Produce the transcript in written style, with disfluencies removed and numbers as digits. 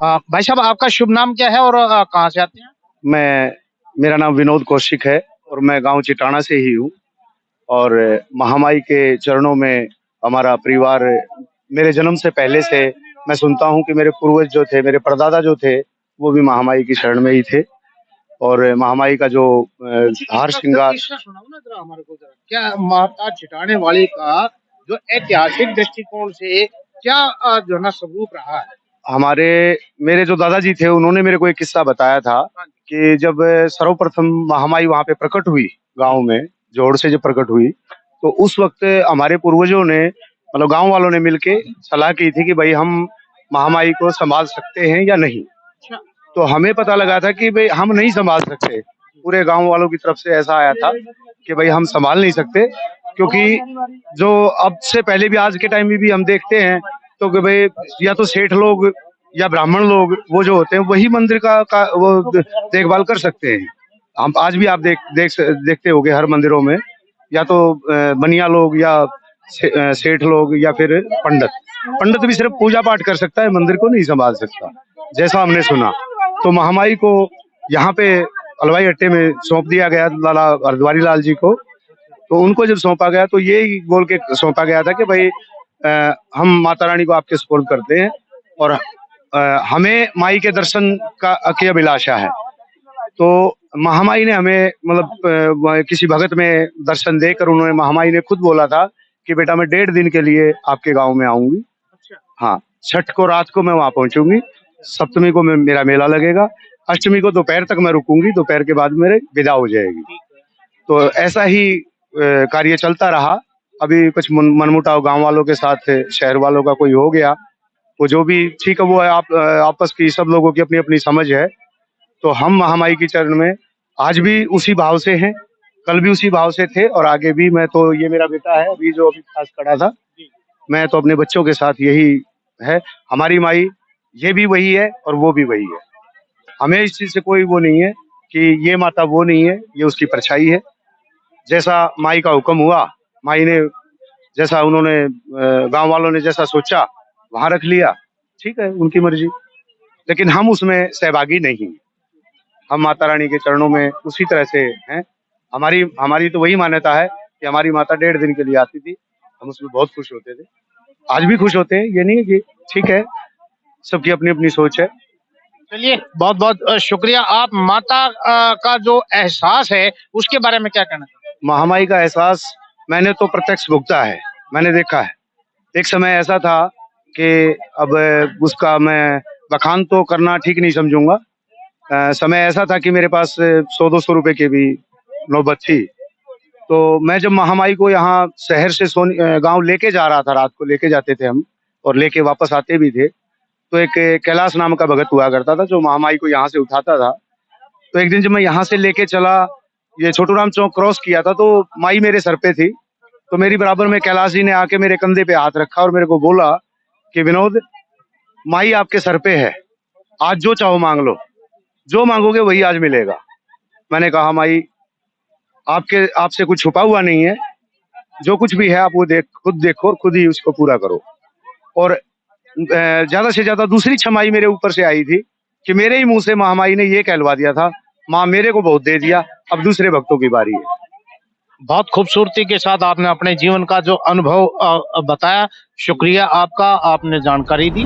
भाई साहब आपका शुभ नाम क्या है और कहाँ से आते हैं? मैं मेरा नाम विनोद कौशिक है और मैं गांव चिटाना से ही हूँ। और महामाई के चरणों में हमारा परिवार मेरे जन्म से पहले से मैं सुनता हूँ कि मेरे पूर्वज जो थे, मेरे परदादा जो थे, वो भी महामाई की शरण में ही थे। और महामाई का जो हार श्रृंगार। किस्सा सुनाओ ना जरा हमारे को जरा। क्या माता छिटाने वाली का जो ऐतिहासिक दृष्टिकोण से क्या जो है ना स्वरूप रहा है? हमारे मेरे जो दादाजी थे उन्होंने मेरे को एक किस्सा बताया था कि जब सर्वप्रथम महामाई वहां पे प्रकट हुई, गांव में जोड़ से जब प्रकट हुई, तो उस वक्त हमारे पूर्वजों ने, मतलब गांव वालों ने मिलके सलाह की थी कि भाई हम महामाई को संभाल सकते हैं या नहीं। अच्छा। तो हमें पता लगा था कि भाई हम नहीं संभाल सकते। पूरे गांव वालों की तरफ से ऐसा आया था कि भाई हम संभाल नहीं सकते, क्योंकि जो अब से पहले भी, आज के टाइम में भी हम देखते हैं तो कि भाई या तो सेठ लोग या ब्राह्मण लोग वो जो होते हैं वही मंदिर का वो देखभाल कर सकते हैं। हम आज भी आप देखते होंगे हर मंदिरों में या तो बनिया लोग या सेठ लोग या फिर पंडित। पंडित भी सिर्फ पूजा पाठ कर सकता है, मंदिर को नहीं संभाल सकता, जैसा हमने सुना। तो महामाई को यहाँ पे हलवाई अट्टे में सौंप दिया गया, लाला हरद्वारी लाल जी को। तो उनको जब सौंपा गया तो यही बोल के सौंपा गया था कि भाई हम माता रानी को आपके सुपुर्द करते हैं और हमें माई के दर्शन की अभिलाषा है। तो महामाई ने हमें, मतलब किसी भगत में दर्शन देकर उन्होंने, महामाई ने खुद बोला था कि बेटा मैं 1.5 दिन के लिए आपके गांव में आऊंगी। हाँ, छठ को रात को मैं वहां पहुंचूंगी, सप्तमी को मेरा मेला लगेगा, अष्टमी को दोपहर तक मैं रुकूंगी, दोपहर के बाद मेरे विदा हो जाएगी। तो ऐसा ही कार्य चलता रहा। अभी कुछ मनमुटाव गांव वालों के साथ शहर वालों का कोई हो गया, वो जो भी ठीक है, वो है आपस की, सब लोगों की अपनी अपनी समझ है। तो हम महामाई की चरण में आज भी उसी भाव से हैं, कल भी उसी भाव से थे और आगे भी। मैं तो, ये मेरा बेटा है अभी जो अभी पास खड़ा था, मैं तो अपने बच्चों के साथ यही है। हमारी माई ये भी वही है और वो भी वही है। हमें इस चीज से कोई वो नहीं है कि ये माता वो नहीं है, ये उसकी परछाई है। जैसा माई का हुक्म हुआ, माई ने जैसा, उन्होंने गांव वालों ने जैसा सोचा वहां रख लिया, ठीक है, उनकी मर्जी। लेकिन हम उसमें सहभागी नहीं। हम माता रानी के चरणों में उसी तरह से हैं। हमारी हमारी तो वही मान्यता है कि हमारी माता 1.5 दिन के लिए आती थी, हम उसमें बहुत खुश होते थे, आज भी खुश होते हैं। ये नहीं है कि, ठीक है, सबकी अपनी अपनी सोच है। चलिए, बहुत बहुत शुक्रिया। आप माता का जो एहसास है उसके बारे में क्या कहना चाहते हैं? महामाई का एहसास मैंने तो प्रत्यक्ष भुगता है, मैंने देखा है। एक समय ऐसा था कि अब उसका मैं बखान तो करना ठीक नहीं समझूंगा। समय ऐसा था कि मेरे पास 100-200 रुपए की भी नौबत थी। तो मैं जब महामाई को यहाँ शहर से गांव लेके जा रहा था, रात को लेके जाते थे हम और लेके वापस आते भी थे, तो एक कैलाश नाम का भगत हुआ करता था जो महामाई को यहाँ से उठाता था। तो एक दिन जब मैं यहाँ से लेके चला, ये छोटूराम चौक क्रॉस किया था, तो माई मेरे सर पे थी। तो मेरी बराबर में कैलाश जी ने आके मेरे कंधे पे हाथ रखा और मेरे को बोला कि विनोद, माई आपके सर पे है, आज जो चाहो मांग लो, जो मांगोगे वही आज मिलेगा। मैंने कहा माई, आपसे कुछ छुपा हुआ नहीं है, जो कुछ भी है आप वो खुद देखो और खुद ही उसको पूरा करो। और ज्यादा से ज्यादा दूसरी छमाई मेरे ऊपर से आई थी कि मेरे ही मुंह से महामाई ने ये कहलवा दिया था, माँ मेरे को बहुत दे दिया, अब दूसरे भक्तों की बारी है। बहुत खूबसूरती के साथ आपने अपने जीवन का जो अनुभव बताया। शुक्रिया आपका, आपने जानकारी दी।